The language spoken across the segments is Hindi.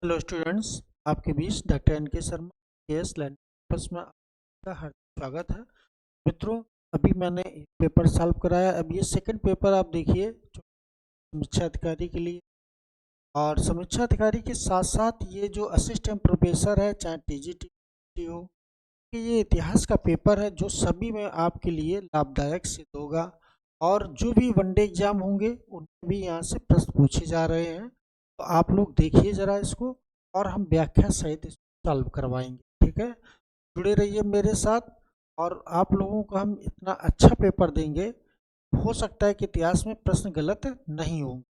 हेलो स्टूडेंट्स, आपके बीच डॉक्टर एन के शर्मा केएस लैंड कैंपस में आपका हार्दिक स्वागत है। मित्रों, अभी मैंने एक पेपर सॉल्व कराया। अब ये सेकंड पेपर आप देखिए जो समीक्षा अधिकारी के लिए, और समीक्षा अधिकारी के साथ साथ ये जो असिस्टेंट प्रोफेसर है, चाहे टीजीटी हो, कि ये इतिहास का पेपर है जो सभी में आपके लिए लाभदायक सिद्ध होगा। और जो भी वनडे एग्जाम होंगे उनमें भी यहाँ से प्रश्न पूछे जा रहे हैं, तो आप लोग देखिए ज़रा इसको, और हम व्याख्या सहित इसको सॉल्व करवाएंगे। ठीक है, जुड़े रहिए मेरे साथ, और आप लोगों को हम इतना अच्छा पेपर देंगे, हो सकता है कि इतिहास में प्रश्न गलत नहीं होंगे।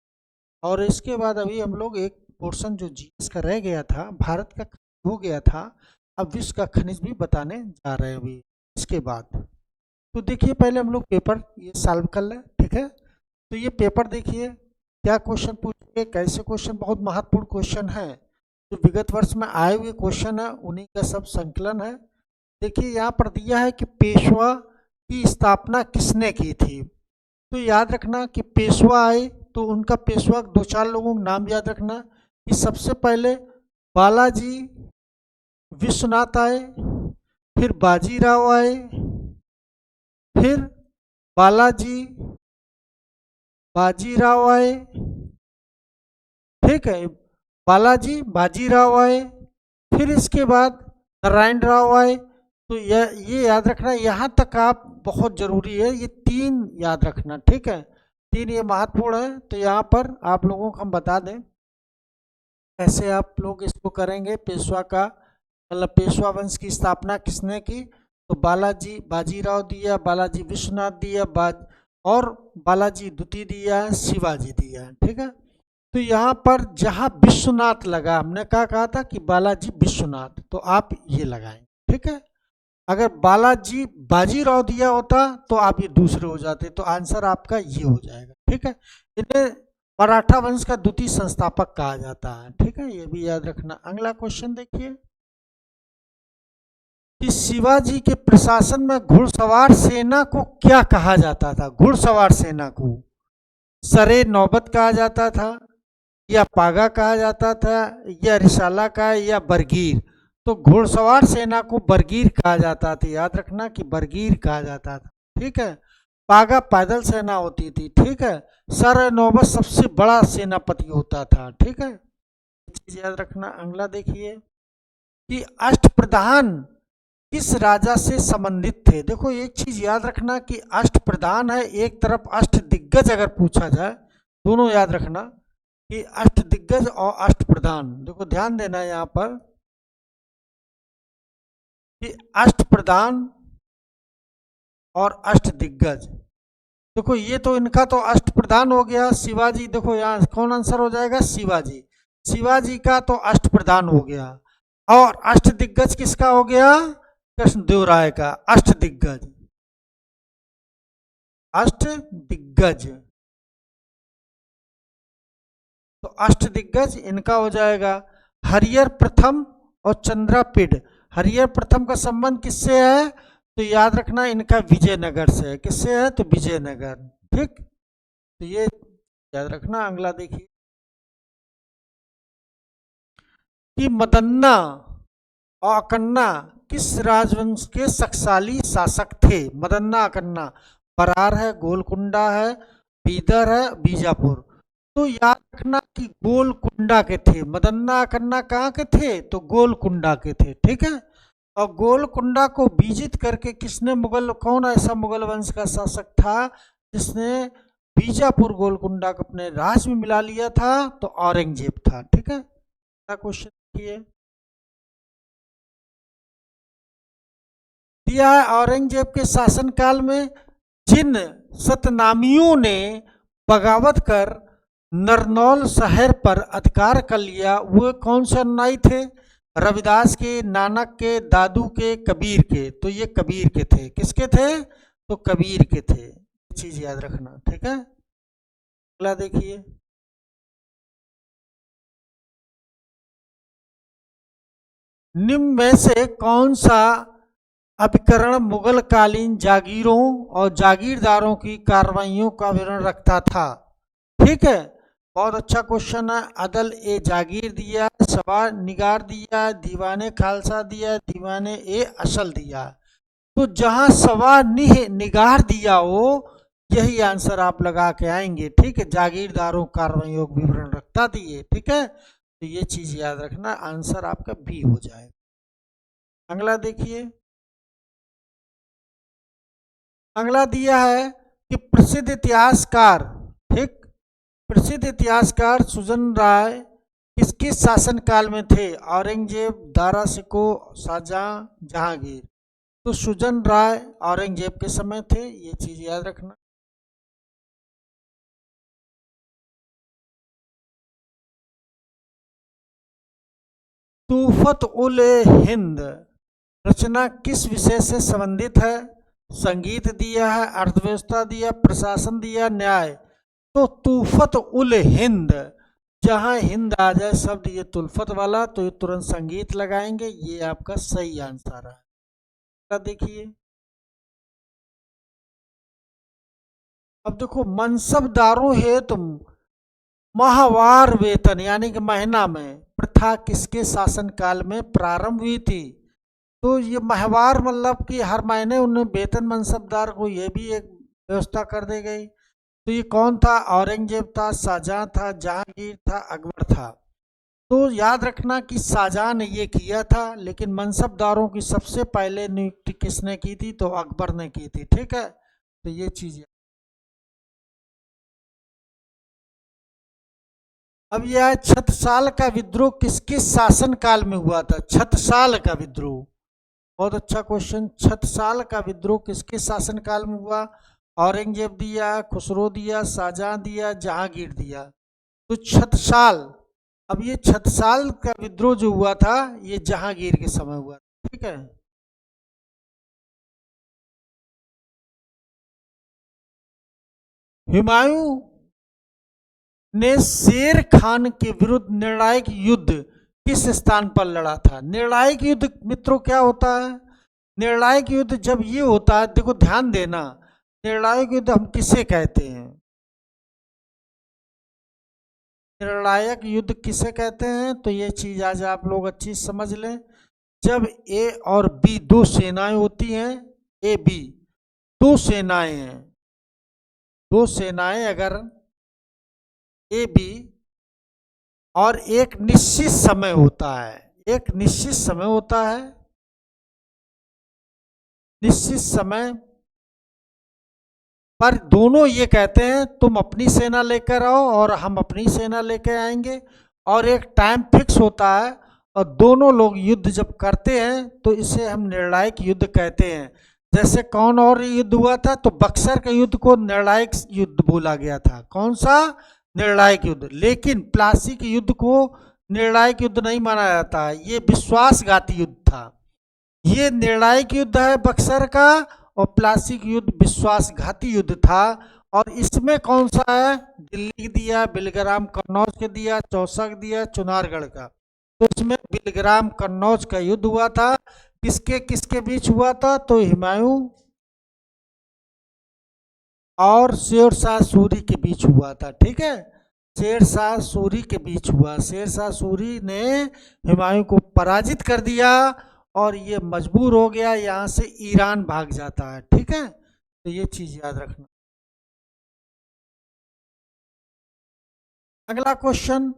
और इसके बाद अभी हम लोग एक पोर्शन जो जीएस का रह गया था, भारत का हो गया था, अब विश्व का खनिज भी बताने जा रहे हैं अभी इसके बाद। तो देखिए, पहले हम लोग पेपर ये सॉल्व कर लें। ठीक है, तो ये पेपर देखिए क्या क्वेश्चन पूछे, कैसे क्वेश्चन, बहुत महत्वपूर्ण क्वेश्चन है जो विगत वर्ष में आए हुए क्वेश्चन है, उन्हीं का सब संकलन है। देखिए यहाँ पर दिया है कि पेशवा की स्थापना किसने की थी। तो याद रखना कि पेशवा आए तो उनका पेशवा दो चार लोगों के नाम याद रखना कि सबसे पहले बालाजी विश्वनाथ आए, फिर बाजीराव आए, फिर बालाजी बाजीराव आए, ठीक है, बालाजी बाजीराव आए, फिर इसके बाद नारायण राव आए। तो ये याद रखना, यहाँ तक आप बहुत जरूरी है, ये तीन याद रखना। ठीक है, तीन ये महत्वपूर्ण है। तो यहाँ पर आप लोगों को हम बता दें कैसे आप लोग इसको करेंगे। पेशवा का मतलब पेशवा वंश की स्थापना किसने की, तो बालाजी बाजीराव दिया, बालाजी विश्वनाथ दिया, और बालाजी द्वितीय दिया है, शिवाजी दिया है। ठीक है, तो यहाँ पर जहाँ विश्वनाथ लगा, हमने क्या कहा था कि बालाजी विश्वनाथ, तो आप ये लगाएं। ठीक है, अगर बालाजी बाजीराव दिया होता तो आप ये दूसरे हो जाते, तो आंसर आपका ये हो जाएगा। ठीक है, इन्हें मराठा वंश का द्वितीय संस्थापक कहा जाता है। ठीक है, ये भी याद रखना। अगला क्वेश्चन देखिए कि शिवाजी के प्रशासन में घुड़सवार सेना को क्या कहा जाता था। घुड़सवार सेना को सरे नौबत कहा जाता था, या पागा कहा जाता था, या रिसाला का, या बरगीर। तो घुड़सवार सेना को बरगीर कहा जाता था, याद रखना कि बरगीर कहा जाता था। ठीक है, पागा पैदल सेना होती थी। ठीक है, सर नौबत सबसे बड़ा सेनापति होता था। ठीक है, चीज याद रखना। अगला देखिए कि अष्टप्रधान किस राजा से संबंधित थे। देखो एक चीज याद रखना कि अष्टप्रधान है, एक तरफ अष्टदिग्गज अगर पूछा जाए, दोनों याद रखना कि अष्टदिग्गज और अष्टप्रधान। देखो ध्यान देना यहाँ पर कि अष्टप्रधान और अष्टदिग्गज। देखो ये तो इनका तो अष्टप्रधान हो गया शिवाजी। देखो यहाँ कौन आंसर हो जाएगा, शिवाजी। शिवाजी का तो अष्टप्रधान हो गया, और अष्टदिग्गज किसका हो गया, कृष्णदेव राय का। अष्टदिग्गज, अष्टदिग्गज, तो अष्टदिग्गज इनका हो जाएगा। हरिहर प्रथम और चंद्रापिड, हरिहर प्रथम का संबंध किससे है, तो याद रखना इनका विजयनगर से है। किससे है, तो विजयनगर। ठीक, तो ये याद रखना। अगला देखिए कि मदन्ना और अकन्ना किस राजवंश के शक्तिशाली शासक थे। मदन्ना अकन्ना, बरार है, गोलकुंडा है, बीदर है, बीजापुर। तो याद रखना कि गोलकुंडा के थे। मदन्ना अकन्ना कहाँ के थे, तो गोलकुंडा के थे। ठीक है, और गोलकुंडा को विजित करके किसने, मुगल, कौन ऐसा मुगल वंश का शासक था जिसने बीजापुर गोलकुंडा को अपने राज में मिला लिया था, तो औरंगजेब था। ठीक है, क्वेश्चन देखिए दिया है, औरंगजेब के शासनकाल में जिन सतनामियों ने बगावत कर नरनौल शहर पर अधिकार कर लिया, वो कौन से अनुयायी थे, रविदास के, नानक के, दादू के, कबीर के। तो ये कबीर के थे। किसके थे, तो कबीर के थे। ये चीज याद रखना। ठीक है, अगला देखिए निम्न में से कौन सा अभिकरण मुगल कालीन जागीरों और जागीरदारों की कार्रवाइयों का विवरण रखता था। ठीक है, बहुत अच्छा क्वेश्चन है। अदल ए जागीर दिया, सवार निगार दिया, दीवाने खालसा दिया, दीवाने ए असल दिया। तो जहां सवा निगार दिया हो, यही आंसर आप लगा के आएंगे। ठीक है, जागीरदारों कार्रवाई योग विवरण रखता दिए। ठीक है, तो ये चीज याद रखना, आंसर आपका बी हो जाए। अगला देखिए, अगला दिया है कि प्रसिद्ध इतिहासकार, ठीक, प्रसिद्ध इतिहासकार सुजन राय किसके शासनकाल में थे? औरंगजेब, दारा शिको, शाहजहां, जहांगीर। तो सुजन राय औरंगजेब के समय थे, ये चीज याद रखना। तूफत उल हिंद रचना किस विषय से संबंधित है? संगीत दिया है, अर्थव्यवस्था दिया, प्रशासन दिया, न्याय। तो तूफत उल हिंद, जहां हिंद आ जाए शब्द ये तुल्फत वाला, तो ये तुरंत संगीत लगाएंगे, ये आपका सही आंसर है। देखिए, अब देखो, मनसबदारों हेतु माहवार वेतन यानी कि महीना में प्रथा किसके शासनकाल में प्रारंभ हुई थी? तो ये माहवार मतलब कि हर महीने उन्हें वेतन मनसबदार को, ये भी एक व्यवस्था कर दी गई। तो ये कौन था? औरंगजेब था, शाहजहां था, जहांगीर था, अकबर था। तो याद रखना कि शाहजहां ने ये किया था, लेकिन मनसबदारों की सबसे पहले नियुक्ति किसने की थी? तो अकबर ने की थी। ठीक है, तो ये चीज। अब यह है, छत्रसाल का विद्रोह किसके शासनकाल में हुआ था? छत्रसाल का विद्रोह, बहुत अच्छा क्वेश्चन। छत्रसाल का विद्रोह किसके शासनकाल में हुआ? औरंगजेब दिया, खुसरो दिया, शाहजहां दिया, जहांगीर दिया। तो छत्रसाल, अब ये छत्रसाल का विद्रोह जो हुआ था, ये जहांगीर के समय हुआ। ठीक है, हुमायूं ने शेर खान के विरुद्ध निर्णायक युद्ध किस स्थान पर लड़ा था? निर्णायक युद्ध मित्रों क्या होता है? निर्णायक युद्ध जब ये होता है, देखो ध्यान देना, निर्णायक युद्ध हम किसे कहते हैं? निर्णायक युद्ध किसे कहते हैं? तो ये चीज आज आप लोग अच्छी समझ लें। जब ए और बी दो सेनाएं होती हैं, ए बी दो सेनाएं हैं, दो सेनाएं अगर ए बी, और एक निश्चित समय होता है, एक निश्चित समय होता है, निश्चित समय पर दोनों ये कहते हैं तुम अपनी सेना लेकर आओ और हम अपनी सेना लेकर आएंगे, और एक टाइम फिक्स होता है, और दोनों लोग युद्ध जब करते हैं तो इसे हम निर्णायक युद्ध कहते हैं। जैसे कौन और युद्ध हुआ था? तो बक्सर के युद्ध को निर्णायक युद्ध बोला गया था। कौन सा? निर्णायक युद्ध। लेकिन प्लासी के युद्ध को निर्णायक युद्ध नहीं माना जाता है, ये विश्वासघाती युद्ध था। ये निर्णायक युद्ध है बक्सर का, और प्लासी युद्ध विश्वासघाती युद्ध था। और इसमें कौन सा है? दिल्ली दिया, बिलग्राम कन्नौज के दिया, चौसक दिया, चुनारगढ़ का। तो इसमें बिलग्राम कन्नौज का युद्ध हुआ था। किसके किसके बीच हुआ था? तो हुमायूं और शेर शाह सूरी के बीच हुआ था। ठीक है, शेर शाह सूरी के बीच हुआ। शेर शाह सूरी ने हुमायूं को पराजित कर दिया, और ये मजबूर हो गया, यहाँ से ईरान भाग जाता है। ठीक है, तो ये चीज याद रखना। अगला क्वेश्चन,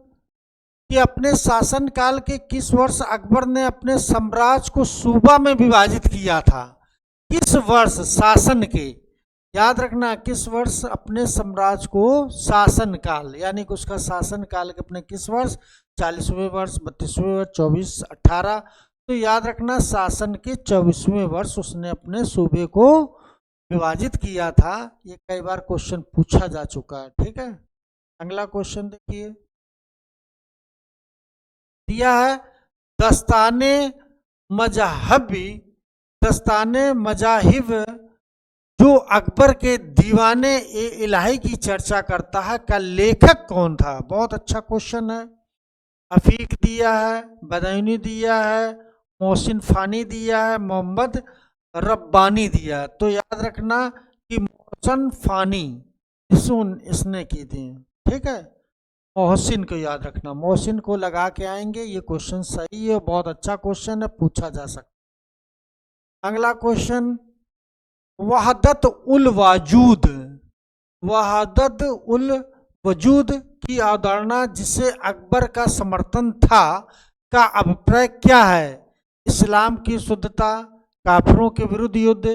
कि अपने शासनकाल के किस वर्ष अकबर ने अपने साम्राज्य को सूबा में विभाजित किया था? किस वर्ष शासन के, याद रखना, किस वर्ष अपने साम्राज्य को, शासन काल यानी कि उसका शासन काल के अपने किस वर्ष? 40वें वर्ष, 32वें वर्ष, 24, 18। तो याद रखना, शासन के 24वें वर्ष उसने अपने सूबे को विभाजित किया था। ये कई बार क्वेश्चन पूछा जा चुका है। ठीक है, अगला क्वेश्चन देखिए, दिया है, दस्ताने मजहबी, दस्ताने मजाहिब जो अकबर के दीवाने ए इलाही की चर्चा करता है, का लेखक कौन था? बहुत अच्छा क्वेश्चन है। अफीक दिया है, बदायूनी दिया है, मोहसिन फानी दिया है, मोहम्मद रब्बानी दिया है। तो याद रखना कि मोहसिन फानी इसने की थी। ठीक है, मोहसिन को याद रखना, मोहसिन को लगा के आएंगे। ये क्वेश्चन सही है, बहुत अच्छा क्वेश्चन है, पूछा जा सकता। अगला क्वेश्चन, वहदत उल वाजूद, वहदत उल वजूद की अवधारणा जिसे अकबर का समर्थन था का अभिप्राय क्या है? इस्लाम की शुद्धता, काफिरों के विरुद्ध युद्ध,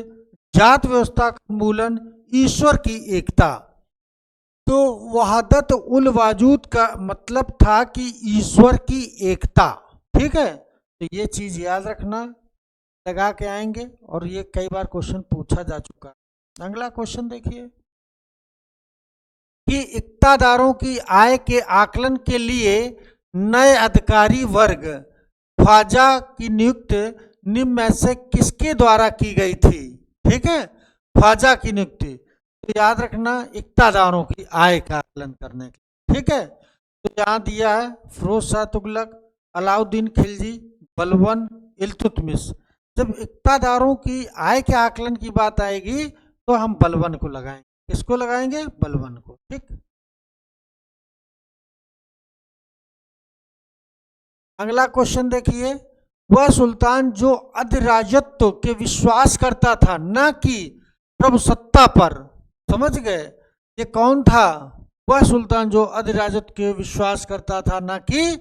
जात व्यवस्था का उन्मूलन, ईश्वर की एकता। तो वहादत उल वाजूद का मतलब था कि ईश्वर की एकता। ठीक है, तो ये चीज याद रखना, लगा के आएंगे, और ये कई बार क्वेश्चन पूछा जा चुका है। अगला क्वेश्चन देखिए कि इक्तादारों की आय के आकलन के लिए नए अधिकारी वर्ग ख्वाजा की नियुक्ति निम्न में से किसके द्वारा की गई थी? ठीक है, ख्वाजा की नियुक्ति। तो याद रखना, इक्तादारों की आय का आकलन करने के। ठीक है, तो यहाँ दिया है फिरोज शाह तुगलक, अलाउद्दीन खिलजी, बलबन, इल्तुतमिश। जब इक्तादारों की आय के आकलन की बात आएगी तो हम बलबन को लगाएंगे। किसको लगाएंगे? बलबन को। ठीक, अगला क्वेश्चन देखिए, वह सुल्तान जो अधिराजत्व के विश्वास करता था न कि प्रभुसत्ता पर। समझ गए, ये कौन था? वह सुल्तान जो अधिराजत्व के विश्वास करता था न कि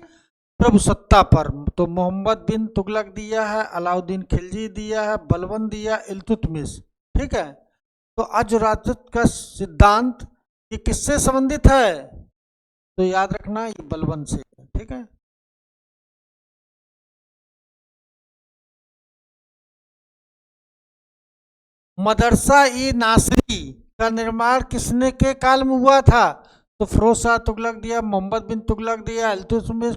प्रभुसत्ता पर। तो मोहम्मद बिन तुगलक दिया है, अलाउद्दीन खिलजी दिया है, बलबन दिया, इल्तुतमिश। ठीक है, तो अधिराजत्व का सिद्धांत ये किससे संबंधित है? तो याद रखना, ये बलबन से। ठीक है, मदरसा ई नासरी का निर्माण किसने के काल में हुआ था? तो फिरोज शाह तुगलक दिया, मोहम्मद बिन तुगलक दिया, इल्तुतमिश,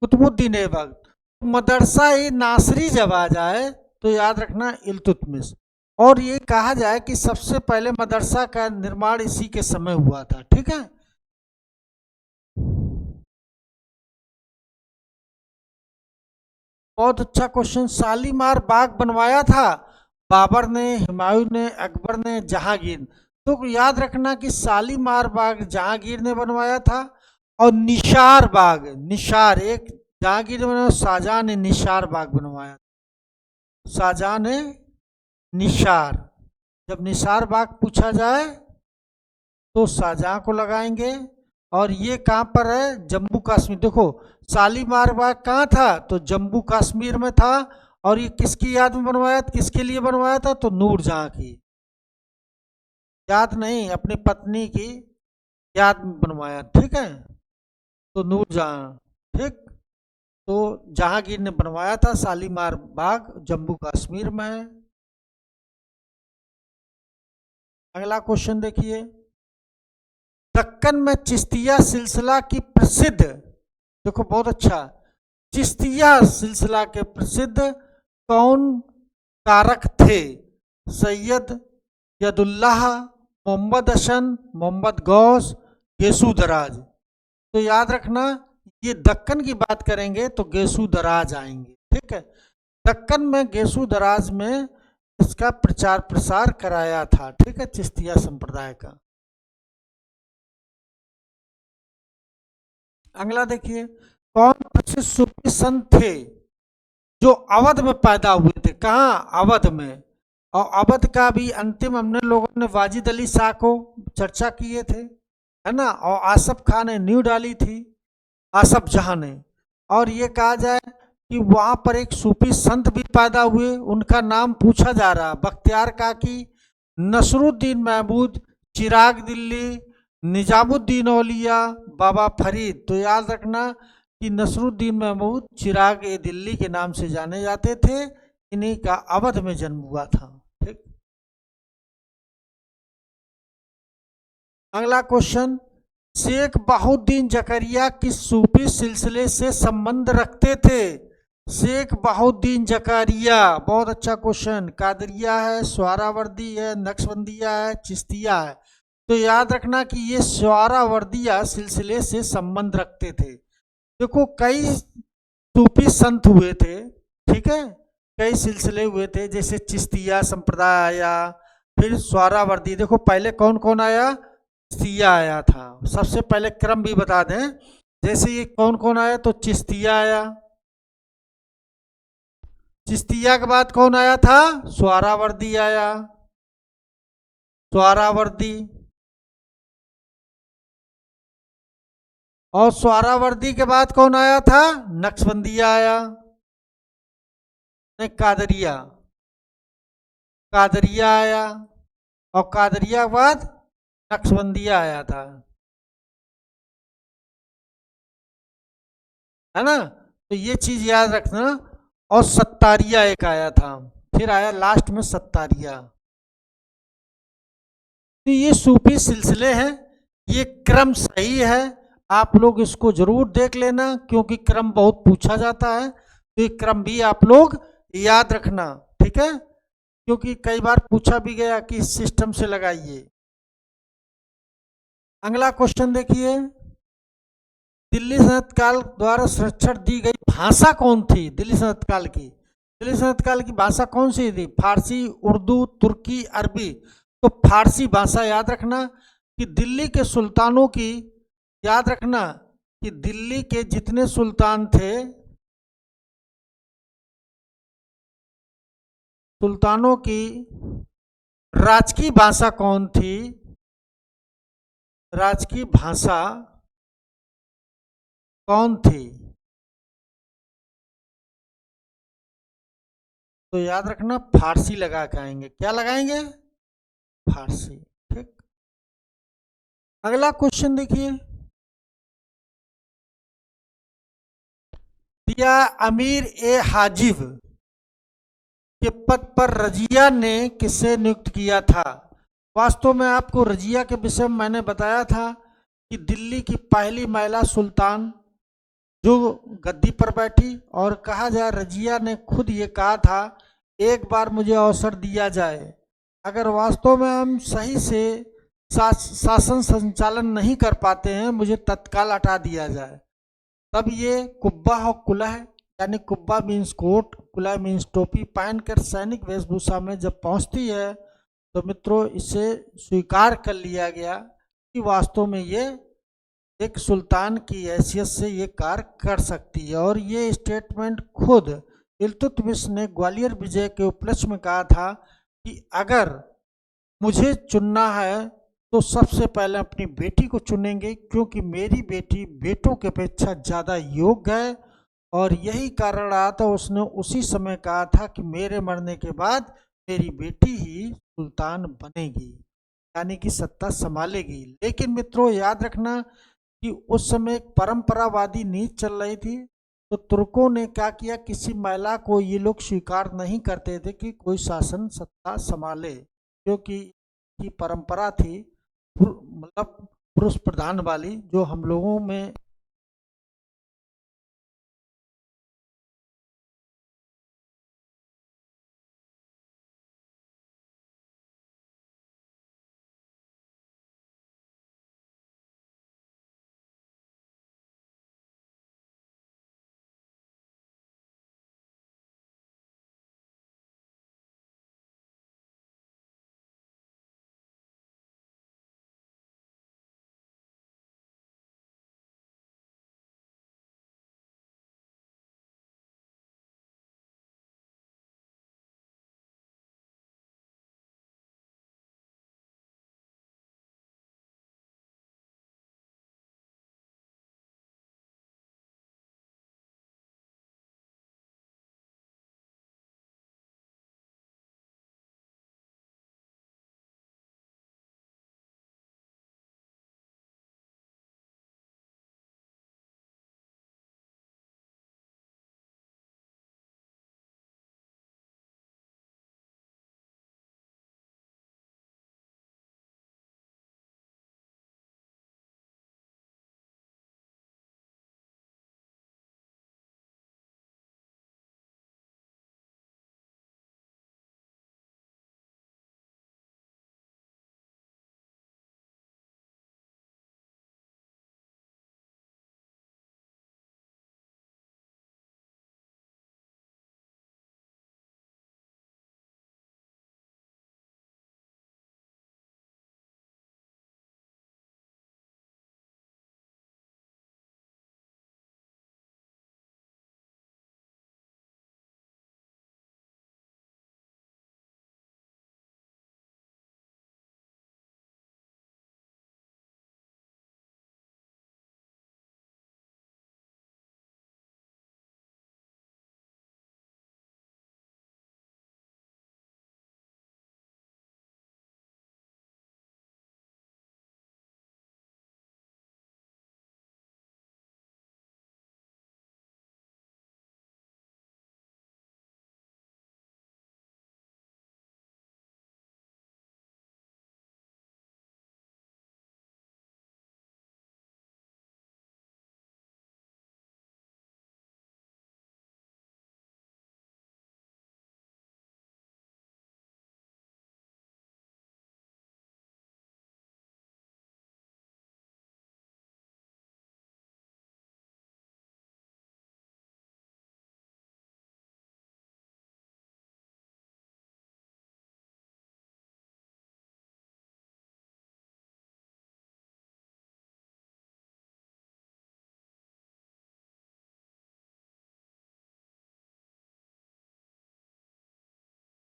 कुतुबुद्दीन ऐबक। मदरसा ई नासरी जब आ जाए तो याद रखना इल्तुतमिश। और ये कहा जाए कि सबसे पहले मदरसा का निर्माण इसी के समय हुआ था। ठीक है, बहुत अच्छा क्वेश्चन। शालीमार बाग बनवाया था बाबर ने, हुमायूं ने, अकबर ने, जहांगीर। तो याद रखना कि शालीमार बाग जहांगीर ने बनवाया था। और निशार बाग, निशार एक जहांगीर ने बनवाया, शाहजहां ने निशार बाग बनवाया। शाहजहां ने निशार। जब निशार बाग पूछा जाए तो शाहजहां को लगाएंगे। और ये कहाँ पर है? जम्मू कश्मीर। देखो, शालीमार बाग कहाँ था? तो जम्मू कश्मीर में था। और ये किसकी याद में बनवाया था? किसके लिए बनवाया था? तो नूरजहां की याद नहीं, अपनी पत्नी की याद में बनवाया। ठीक है, तो नूरजहां। ठीक, तो जहांगीर ने बनवाया था शालीमार बाग, जम्मू कश्मीर में है। अगला क्वेश्चन देखिए, दक्कन में चिश्तिया सिलसिला की प्रसिद्ध, देखो बहुत अच्छा, चिश्तिया सिलसिला के प्रसिद्ध कौन कारक थे? सैयद यदुल्लाह, मोहम्मद हसन, मोहम्मद गौस, गेसू दराज। तो याद रखना, ये दक्कन की बात करेंगे तो गेसू दराज आएंगे। ठीक है, दक्कन में गेसू दराज में इसका प्रचार प्रसार कराया था। ठीक है, चिश्तिया संप्रदाय का। अगला देखिए, कौन प्रसिद्ध सूफी संत थे जो अवध में पैदा हुए थे? कहाँ? अवध में। और अवध का भी अंतिम हमने लोगों ने वाजिद अली शाह को चर्चा किए थे, है ना। और आसफ खान ने नींव डाली थी, आसफ जहां ने। और ये कहा जाए कि वहां पर एक सूफी संत भी पैदा हुए, उनका नाम पूछा जा रहा, बख्तियार काकी, नसरुद्दीन महमूद, चिराग दिल्ली, निजामुद्दीन औलिया, बाबा फरीद। तो याद रखना कि नसरुद्दीन महमूद चिराग ए दिल्ली के नाम से जाने जाते थे। इन्हीं का अवध में जन्म हुआ था। ठीक, अगला क्वेश्चन, शेख बहाउद्दीन जकरिया किस सूफी सिलसिले से संबंध रखते थे? शेख बहाउद्दीन जकरिया, बहुत अच्छा क्वेश्चन। कादरिया है, स्वारावर्दी है, नक्शबंदिया है, चिश्तिया है। तो याद रखना कि ये स्वारावर्दिया सिलसिले से संबंध रखते थे। देखो, कई सूफी संत हुए थे। ठीक है, कई सिलसिले हुए थे, जैसे चिश्तिया संप्रदाय आया, फिर स्वारावर्दी। देखो, पहले कौन कौन आया? चिश्तिया आया था। सबसे पहले क्रम भी बता दें, जैसे ये कौन कौन आया, तो चिश्तिया आया, चिश्तिया के बाद कौन आया था, सोहरावर्दी आया, सोहरावर्दी, और सोहरावर्दी के बाद कौन आया था, नक्शबंदिया आया, नहीं कादरिया, कादरिया आया, और कादरिया के बाद नक्शबंदिया आया था, है ना। तो ये चीज याद रखना। और सत्तारिया एक आया था, फिर आया लास्ट में सत्तारिया। तो ये सूफी सिलसिले हैं, ये क्रम सही है, आप लोग इसको जरूर देख लेना, क्योंकि क्रम बहुत पूछा जाता है, तो ये क्रम भी आप लोग याद रखना, ठीक है, क्योंकि कई बार पूछा भी गया कि इस सिस्टम से लगाइए। अगला क्वेश्चन देखिए, दिल्ली सल्तनत काल द्वारा संरक्षण दी गई भाषा कौन थी, दिल्ली सल्तनत काल की, दिल्ली सल्तनत काल की भाषा कौन सी थी, फारसी, उर्दू, तुर्की, अरबी। तो फारसी भाषा याद रखना कि दिल्ली के सुल्तानों की, याद रखना कि दिल्ली के जितने सुल्तान थे, सुल्तानों की राजकीय भाषा कौन थी, राजकीय भाषा कौन थी, तो याद रखना फारसी लगा के आएंगे, क्या लगाएंगे, फारसी, ठीक। अगला क्वेश्चन देखिए, दिया अमीर ए हाजिब के पद पर रजिया ने किसे नियुक्त किया था। वास्तव में आपको रजिया के विषय में मैंने बताया था कि दिल्ली की पहली महिला सुल्तान जो गद्दी पर बैठी, और कहा जाए रजिया ने खुद ये कहा था, एक बार मुझे अवसर दिया जाए, अगर वास्तव में हम सही से शासन संचालन नहीं कर पाते हैं, मुझे तत्काल हटा दिया जाए। तब ये कुब्बा और कुलह, यानी कुब्बा मीन्स कोट, कुलह मीन्स टोपी, पहनकर सैनिक वेशभूषा में जब पहुंचती है, तो मित्रों इसे स्वीकार कर लिया गया कि वास्तव में ये एक सुल्तान की हैसियत से ये कार्य कर सकती है। और ये स्टेटमेंट खुद इल्तुतमिश ने ग्वालियर विजय के उपलक्ष्य में कहा था कि अगर मुझे चुनना है तो सबसे पहले अपनी बेटी को चुनेंगे, क्योंकि मेरी बेटी बेटों की अपेक्षा ज़्यादा योग्य है। और यही कारण रहा था, उसने उसी समय कहा था कि मेरे मरने के बाद मेरी बेटी ही सुल्तान बनेगी, यानी कि सत्ता संभालेगी। लेकिन मित्रों याद रखना कि उस समय एक परंपरावादी नीति चल रही थी, तो तुर्कों ने क्या किया, किसी महिला को ये लोग स्वीकार नहीं करते थे कि कोई शासन सत्ता संभाले, क्योंकि की परंपरा थी मतलब पुरुष प्रधान वाली, जो हम लोगों में